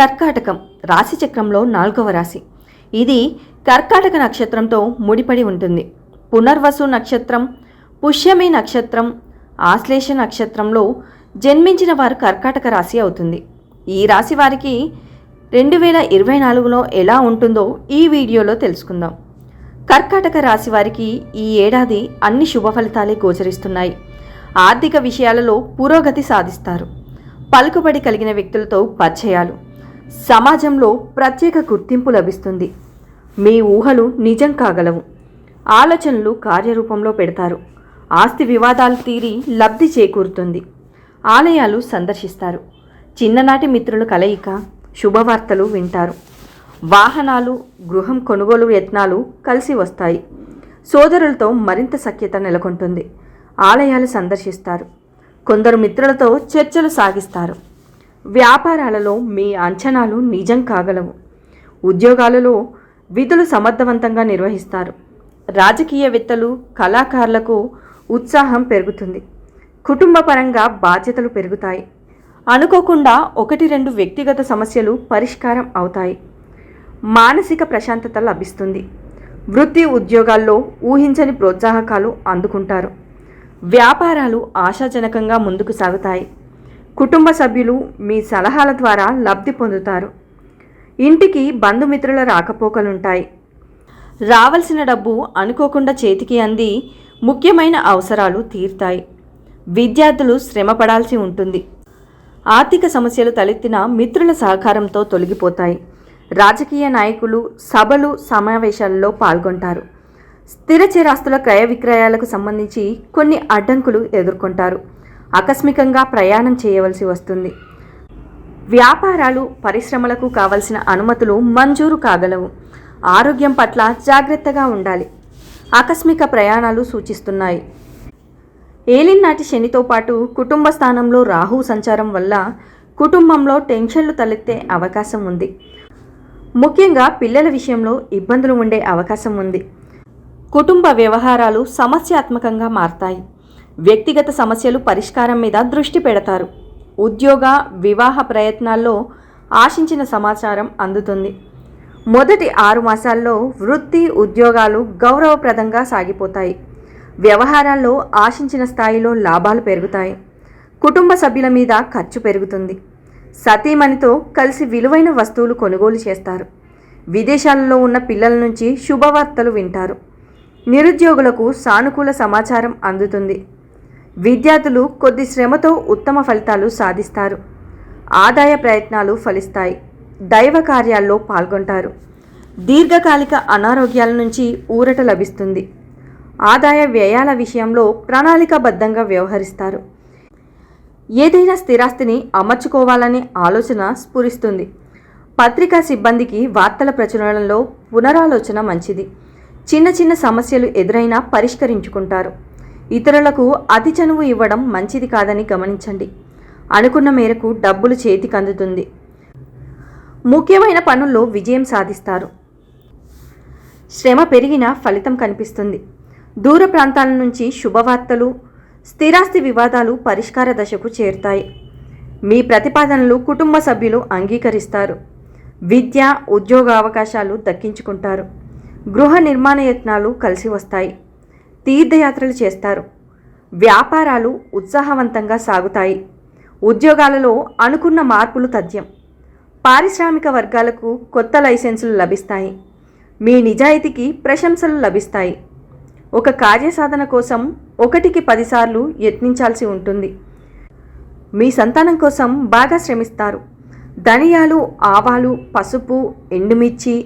కర్కాటకం రాశిచక్రంలో 4వ రాశి. ఇది కర్కాటక నక్షత్రంతో ముడిపడి ఉంటుంది. పునర్వసు నక్షత్రం, పుష్యమి నక్షత్రం, ఆశ్లేష నక్షత్రంలో జన్మించిన వారు కర్కాటక రాశి అవుతుంది. ఈ రాశి వారికి 2024లో ఎలా ఉంటుందో ఈ వీడియోలో తెలుసుకుందాం. కర్కాటక రాశి వారికి ఈ ఏడాది అన్ని శుభ ఫలితాలే గోచరిస్తున్నాయి. ఆర్థిక విషయాలలో పురోగతి సాధిస్తారు. పలుకుబడి కలిగిన వ్యక్తులతో పరిచయాలు, సమాజంలో ప్రత్యేక గుర్తింపు లభిస్తుంది. మీ ఊహలు నిజం కాగలవు. ఆలోచనలు కార్యరూపంలో పెడతారు. ఆస్తి వివాదాలు తీరి లబ్ధి చేకూరుతుంది. ఆలయాలు సందర్శిస్తారు. చిన్ననాటి మిత్రుల కలయిక, శుభవార్తలు వింటారు. వాహనాలు, గృహం కొనుగోలు యత్నాలు కలిసి వస్తాయి. సోదరులతో మరింత సఖ్యత నెలకొంటుంది. ఆలయాలు సందర్శిస్తారు. కొందరు మిత్రులతో చర్చలు సాగిస్తారు. వ్యాపారాలలో మీ అంచనాలు నిజం కాగలవు. ఉద్యోగాలలో విధులు సమర్థవంతంగా నిర్వహిస్తారు. రాజకీయవేత్తలు, కళాకారులకు ఉత్సాహం పెరుగుతుంది. కుటుంబపరంగా బాధ్యతలు పెరుగుతాయి. అనుకోకుండా 1-2 వ్యక్తిగత సమస్యలు పరిష్కారం అవుతాయి. మానసిక ప్రశాంతత లభిస్తుంది. వృత్తి ఉద్యోగాల్లో ఊహించని ప్రోత్సాహకాలు అందుకుంటారు. వ్యాపారాలు ఆశాజనకంగా ముందుకు సాగుతాయి. కుటుంబ సభ్యులు మీ సలహాల ద్వారా లబ్ధి పొందుతారు. ఇంటికి బంధుమిత్రుల రాకపోకలుంటాయి. రావాల్సిన డబ్బు అనుకోకుండా చేతికి అంది ముఖ్యమైన అవసరాలు తీరుతాయి. విద్యార్థులు శ్రమ పడాల్సి ఉంటుంది. ఆర్థిక సమస్యలు తలెత్తిన మిత్రుల సహకారంతో తొలగిపోతాయి. రాజకీయ నాయకులు సభలు, సమావేశాలలో పాల్గొంటారు. స్థిర చరాస్తుల క్రయ విక్రయాలకు సంబంధించి కొన్ని అడ్డంకులు ఎదుర్కొంటారు. ఆకస్మికంగా ప్రయాణం చేయవలసి వస్తుంది. వ్యాపారాలు, పరిశ్రమలకు కావలసిన అనుమతులు మంజూరు కాగలవు. ఆరోగ్యం పట్ల జాగ్రత్తగా ఉండాలి. ఆకస్మిక ప్రయాణాలు సూచిస్తున్నాయి. ఏలినాటి శనితో పాటు కుటుంబ స్థానంలో రాహు సంచారం వల్ల కుటుంబంలో టెన్షన్లు తలెత్తే అవకాశం ఉంది. ముఖ్యంగా పిల్లల విషయంలో ఇబ్బందులు ఉండే అవకాశం ఉంది. కుటుంబ వ్యవహారాలు సమస్యాత్మకంగా మారతాయి. వ్యక్తిగత సమస్యలు పరిష్కారం మీద దృష్టి పెడతారు. ఉద్యోగ, వివాహ ప్రయత్నాల్లో ఆశించిన సమాచారం అందుతుంది. మొదటి 6 మాసాల్లో వృత్తి, ఉద్యోగాలు గౌరవప్రదంగా సాగిపోతాయి. వ్యవహారాల్లో ఆశించిన స్థాయిలో లాభాలు పెరుగుతాయి. కుటుంబ సభ్యుల మీద ఖర్చు పెరుగుతుంది. సతీమణితో కలిసి విలువైన వస్తువులు కొనుగోలు చేస్తారు. విదేశాలలో ఉన్న పిల్లల నుంచి శుభవార్తలు వింటారు. నిరుద్యోగులకు సానుకూల సమాచారం అందుతుంది. విద్యార్థులు కొద్ది శ్రమతో ఉత్తమ ఫలితాలు సాధిస్తారు. ఆదాయ ప్రయత్నాలు ఫలిస్తాయి. దైవ కార్యాల్లో పాల్గొంటారు. దీర్ఘకాలిక అనారోగ్యాల నుంచి ఊరట లభిస్తుంది. ఆదాయ వ్యయాల విషయంలో ప్రణాళికాబద్ధంగా వ్యవహరిస్తారు. ఏదైనా స్థిరాస్తిని అమర్చుకోవాలనే ఆలోచన స్ఫురిస్తుంది. పత్రికా సిబ్బందికి వార్తల ప్రచురణలో పునరాలోచన మంచిది. చిన్న చిన్న సమస్యలు ఎదురైనా పరిష్కరించుకుంటారు. ఇతరులకు అతి చనువు ఇవ్వడం మంచిది కాదని గమనించండి. అనుకున్న మేరకు డబ్బులు చేతికి అందుతుంది. ముఖ్యమైన పనుల్లో విజయం సాధిస్తారు. శ్రమ పెరిగినా ఫలితం కనిపిస్తుంది. దూర ప్రాంతాల నుంచి శుభవార్తలు, స్థిరాస్తి వివాదాలు పరిష్కార దశకు చేరుతాయి. మీ ప్రతిపాదనలు కుటుంబ సభ్యులు అంగీకరిస్తారు. విద్య, ఉద్యోగ అవకాశాలు దక్కించుకుంటారు. గృహ నిర్మాణ యత్నాలు కలిసి వస్తాయి. తీర్థయాత్రలు చేస్తారు. వ్యాపారాలు ఉత్సాహవంతంగా సాగుతాయి. ఉద్యోగాలలో అనుకున్న మార్పులు తథ్యం. పారిశ్రామిక వర్గాలకు కొత్త లైసెన్సులు లభిస్తాయి. మీ నిజాయితీకి ప్రశంసలు లభిస్తాయి. ఒక కార్యసాధన కోసం 1కి 10 సార్లు యత్నించాల్సి ఉంటుంది. మీ సంతానం కోసం బాగా శ్రమిస్తారు. ధనియాలు, ఆవాలు, పసుపు, ఎండుమిర్చి,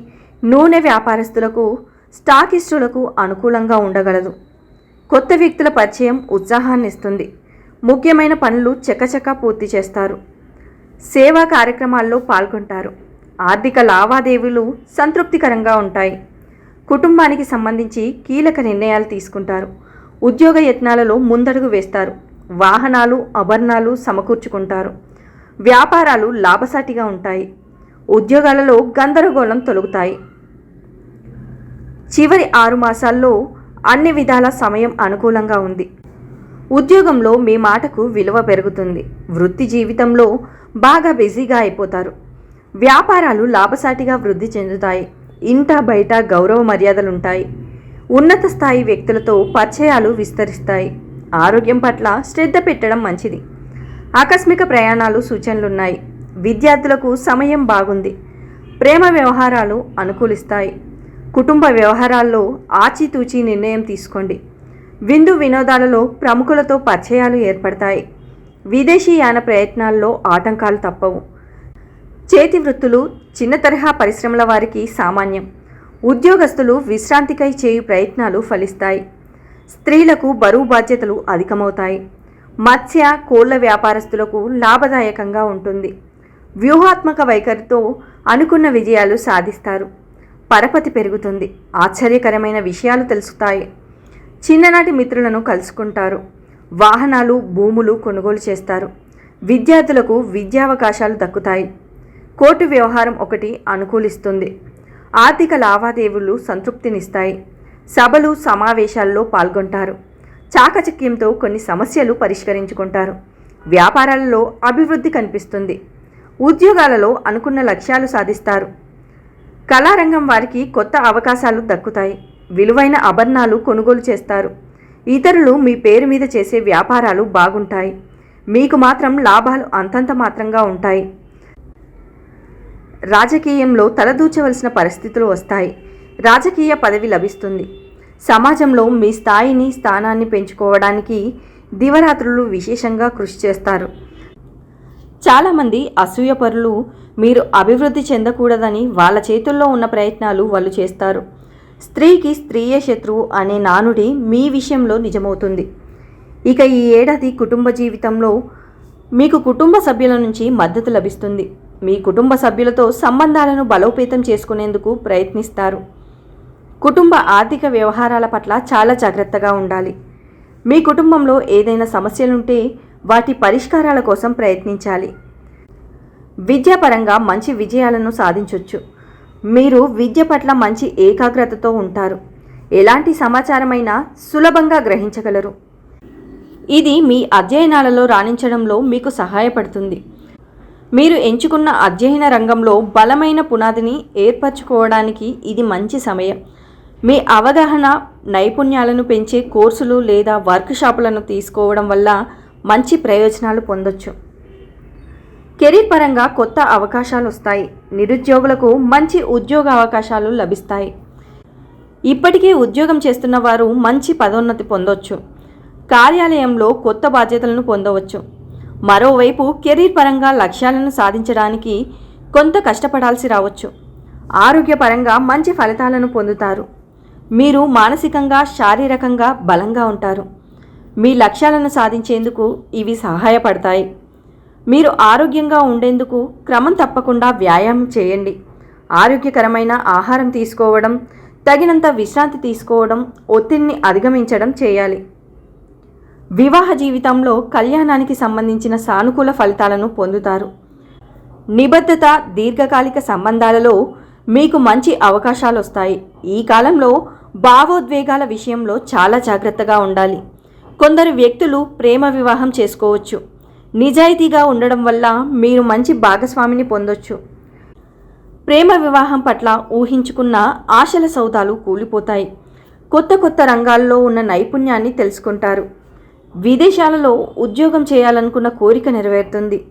నూనె వ్యాపారస్తులకు, స్టాకిస్టులకు అనుకూలంగా ఉండగలదు. కొత్త వ్యక్తుల పరిచయం ఉత్సాహాన్ని ఇస్తుంది. ముఖ్యమైన పనులు చకచకా పూర్తి చేస్తారు. సేవా కార్యక్రమాల్లో పాల్గొంటారు. ఆర్థిక లావాదేవీలు సంతృప్తికరంగా ఉంటాయి. కుటుంబానికి సంబంధించి కీలక నిర్ణయాలు తీసుకుంటారు. ఉద్యోగ యత్నాలలో ముందడుగు వేస్తారు. వాహనాలు, ఆభరణాలు సమకూర్చుకుంటారు. వ్యాపారాలు లాభసాటిగా ఉంటాయి. ఉద్యోగాలలో గందరగోళం తొలగుతాయి. చివరి 6 మాసాల్లో అన్ని విధాల సమయం అనుకూలంగా ఉంది. ఉద్యోగంలో మీ మాటకు విలువ పెరుగుతుంది. వృత్తి జీవితంలో బాగా బిజీగా అయిపోతారు. వ్యాపారాలు లాభసాటిగా వృద్ధి చెందుతాయి. ఇంట బయట గౌరవ మర్యాదలుంటాయి. ఉన్నత స్థాయి వ్యక్తులతో పరిచయాలు విస్తరిస్తాయి. ఆరోగ్యం పట్ల శ్రద్ధ పెట్టడం మంచిది. ఆకస్మిక ప్రయాణాలు సూచనలున్నాయి. విద్యార్థులకు సమయం బాగుంది. ప్రేమ వ్యవహారాలు అనుకూలిస్తాయి. కుటుంబ వ్యవహారాల్లో ఆచితూచి నిర్ణయం తీసుకోండి. విందు వినోదాలలో ప్రముఖులతో పరిచయాలు ఏర్పడతాయి. విదేశీయాన ప్రయత్నాల్లో ఆటంకాలు తప్పవు. చేతి వృత్తులు, చిన్న తరహా పరిశ్రమల వారికి సామాన్యం. ఉద్యోగస్తులు విశ్రాంతికై చేయు ప్రయత్నాలు ఫలిస్తాయి. స్త్రీలకు బరువు బాధ్యతలు అధికమవుతాయి. మత్స్య కోళ్ల వ్యాపారస్తులకు లాభదాయకంగా ఉంటుంది. వ్యూహాత్మక వైఖరితో అనుకున్న విజయాలు సాధిస్తారు. పరపతి పెరుగుతుంది. ఆశ్చర్యకరమైన విషయాలు తెలుస్తాయి. చిన్ననాటి మిత్రులను కలుసుకుంటారు. వాహనాలు, భూములు కొనుగోలు చేస్తారు. విద్యార్థులకు విద్యావకాశాలు దక్కుతాయి. కోర్టు వ్యవహారం ఒకటి అనుకూలిస్తుంది. ఆర్థిక లావాదేవీలు సంతృప్తినిస్తాయి. సభలు, సమావేశాల్లో పాల్గొంటారు. చాకచక్యంతో కొన్ని సమస్యలు పరిష్కరించుకుంటారు. వ్యాపారాలలో అభివృద్ధి కనిపిస్తుంది. ఉద్యోగాలలో అనుకున్న లక్ష్యాలు సాధిస్తారు. కళారంగం వారికి కొత్త అవకాశాలు దక్కుతాయి. విలువైన ఆభరణాలు కొనుగోలు చేస్తారు. ఇతరులు మీ పేరు మీద చేసే వ్యాపారాలు బాగుంటాయి. మీకు మాత్రం లాభాలు అంతంత మాత్రంగా ఉంటాయి. రాజకీయంలో తలదూర్చవలసిన పరిస్థితులు వస్తాయి. రాజకీయ పదవి లభిస్తుంది. సమాజంలో మీ స్థాయిని, స్థానాన్ని పెంచుకోవడానికి దివరాత్రులు విశేషంగా కృషి చేస్తారు. చాలామంది అసూయపరులు మీరు అభివృద్ధి చెందకూడదని వాళ్ళ చేతుల్లో ఉన్న ప్రయత్నాలు వాళ్ళు చేస్తారు. స్త్రీకి స్త్రీయే శత్రువు అనే నానుడి మీ విషయంలో నిజమవుతుంది. ఇక ఈ ఏడాది కుటుంబ జీవితంలో మీకు కుటుంబ సభ్యుల నుంచి మద్దతు లభిస్తుంది. మీ కుటుంబ సభ్యులతో సంబంధాలను బలోపేతం చేసుకునేందుకు ప్రయత్నిస్తారు. కుటుంబ ఆర్థిక వ్యవహారాల పట్ల చాలా జాగ్రత్తగా ఉండాలి. మీ కుటుంబంలో ఏదైనా సమస్యలుంటే వాటి పరిష్కారాల కోసం ప్రయత్నించాలి. విద్యాపరంగా మంచి విజయాలను సాధించవచ్చు. మీరు విద్య పట్ల మంచి ఏకాగ్రతతో ఉంటారు. ఎలాంటి సమాచారమైనా సులభంగా గ్రహించగలరు. ఇది మీ అధ్యయనాలలో రాణించడంలో మీకు సహాయపడుతుంది. మీరు ఎంచుకున్న అధ్యయన రంగంలో బలమైన పునాదిని ఏర్పరచుకోవడానికి ఇది మంచి సమయం. మీ అవగాహన, నైపుణ్యాలను పెంచే కోర్సులు లేదా వర్క్షాపులను తీసుకోవడం వల్ల మంచి ప్రయోజనాలు పొందొచ్చు. కెరీర్ పరంగా కొత్త అవకాశాలు వస్తాయి. నిరుద్యోగులకు మంచి ఉద్యోగ అవకాశాలు లభిస్తాయి. ఇప్పటికే ఉద్యోగం చేస్తున్న వారు మంచి పదోన్నతి పొందొచ్చు. కార్యాలయంలో కొత్త బాధ్యతలను పొందవచ్చు. మరోవైపు కెరీర్ పరంగా లక్ష్యాలను సాధించడానికి కొంత కష్టపడాల్సి రావచ్చు. ఆరోగ్యపరంగా మంచి ఫలితాలను పొందుతారు. మీరు మానసికంగా, శారీరకంగా బలంగా ఉంటారు. మీ లక్ష్యాలను సాధించేందుకు ఇవి సహాయపడతాయి. మీరు ఆరోగ్యంగా ఉండేందుకు క్రమం తప్పకుండా వ్యాయామం చేయండి. ఆరోగ్యకరమైన ఆహారం తీసుకోవడం, తగినంత విశ్రాంతి తీసుకోవడం, ఒత్తిడిని అధిగమించడం చేయాలి. వివాహ జీవితంలో కళ్యాణానికి సంబంధించిన సానుకూల ఫలితాలను పొందుతారు. నిబద్ధత, దీర్ఘకాలిక సంబంధాలలో మీకు మంచి అవకాశాలు వస్తాయి. ఈ కాలంలో భావోద్వేగాల విషయంలో చాలా జాగ్రత్తగా ఉండాలి. కొందరు వ్యక్తులు ప్రేమ వివాహం చేసుకోవచ్చు. నిజాయితీగా ఉండడం వల్ల మీరు మంచి భాగస్వామిని పొందొచ్చు. ప్రేమ వివాహం పట్ల ఊహించుకున్న ఆశల సౌధాలు కూలిపోతాయి. కొత్త కొత్త రంగాల్లో ఉన్న నైపుణ్యాన్ని తెలుసుకుంటారు. విదేశాలలో ఉద్యోగం చేయాలనుకున్న కోరిక నెరవేరుతుంది.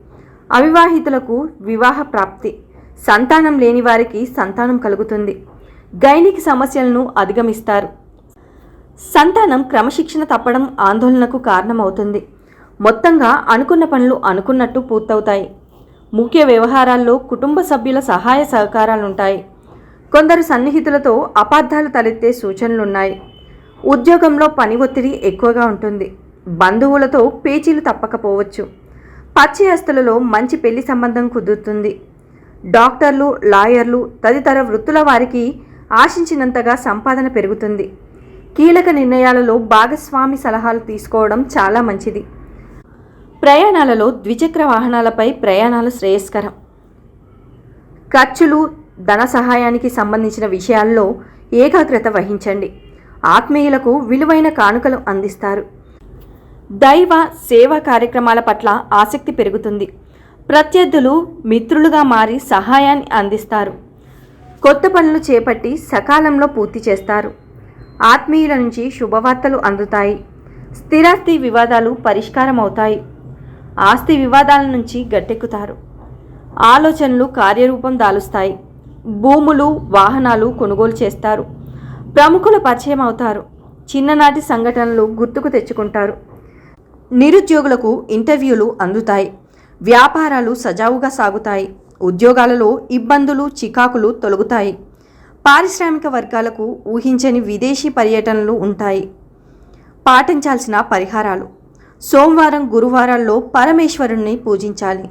అవివాహితులకు వివాహ ప్రాప్తి, సంతానం లేని వారికి సంతానం కలుగుతుంది. గైనిక సమస్యలను అధిగమిస్తారు. సంతానం క్రమశిక్షణ తప్పడం ఆందోళనకు కారణమవుతుంది. మొత్తంగా అనుకున్న పనులు అనుకున్నట్టు పూర్తవుతాయి. ముఖ్య వ్యవహారాల్లో కుటుంబ సభ్యుల సహాయ సహకారాలుంటాయి. కొందరు సన్నిహితులతో అపార్థాలు తలెత్తే సూచనలున్నాయి. ఉద్యోగంలో పని ఒత్తిడి ఎక్కువగా ఉంటుంది. బంధువులతో పేచీలు తప్పకపోవచ్చు. పరిచయస్తులలో మంచి పెళ్లి సంబంధం కుదురుతుంది. డాక్టర్లు, లాయర్లు తదితర వృత్తుల వారికి ఆశించినంతగా సంపాదన పెరుగుతుంది. కీలక నిర్ణయాలలో భాగస్వామి సలహాలు తీసుకోవడం చాలా మంచిది. ప్రయాణాలలో ద్విచక్ర వాహనాలపై ప్రయాణాలు శ్రేయస్కరం. ఖర్చులు, ధన సహాయానికి సంబంధించిన విషయాల్లో ఏకాగ్రత వహించండి. ఆత్మీయులకు విలువైన కానుకలు అందిస్తారు. దైవ సేవా కార్యక్రమాల పట్ల ఆసక్తి పెరుగుతుంది. ప్రత్యర్థులు మిత్రులుగా మారి సహాయాన్ని అందిస్తారు. కొత్త పనులు చేపట్టి సకాలంలో పూర్తి చేస్తారు. ఆత్మీయుల నుంచి శుభవార్తలు అందుతాయి. స్థిరాస్తి వివాదాలు పరిష్కారం అవుతాయి. ఆస్తి వివాదాల నుంచి గట్టెక్కుతారు. ఆలోచనలు కార్యరూపం దాలుస్తాయి. భూములు, వాహనాలు కొనుగోలు చేస్తారు. ప్రముఖుల పరిచయం అవుతారు. చిన్ననాటి సంఘటనలు గుర్తుకు తెచ్చుకుంటారు. నిరుద్యోగులకు ఇంటర్వ్యూలు అందుతాయి. వ్యాపారాలు సజావుగా సాగుతాయి. ఉద్యోగాలలో ఇబ్బందులు, చికాకులు తొలగుతాయి. పారిశ్రామిక వర్గాలకు ఊహించని విదేశీ పర్యటనలు ఉంటాయి. పాటించాల్సిన పరిహారాలు: సోమవారం, గురువారాల్లో పరమేశ్వరుణ్ణి పూజించాలి.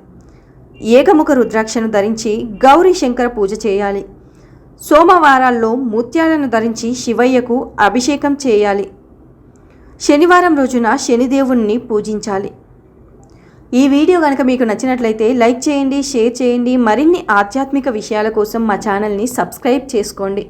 ఏకముఖ రుద్రాక్షను ధరించి గౌరీ శంకర పూజ చేయాలి. సోమవారాల్లో ముత్యాలను ధరించి శివయ్యకు అభిషేకం చేయాలి. శనివారం రోజున శనిదేవుణ్ణి పూజించాలి. ఈ వీడియో కనుక మీకు నచ్చినట్లయితే లైక్ చేయండి, షేర్ చేయండి. మరిన్ని ఆధ్యాత్మిక విషయాల కోసం మా ఛానల్ని సబ్స్క్రైబ్ చేసుకోండి.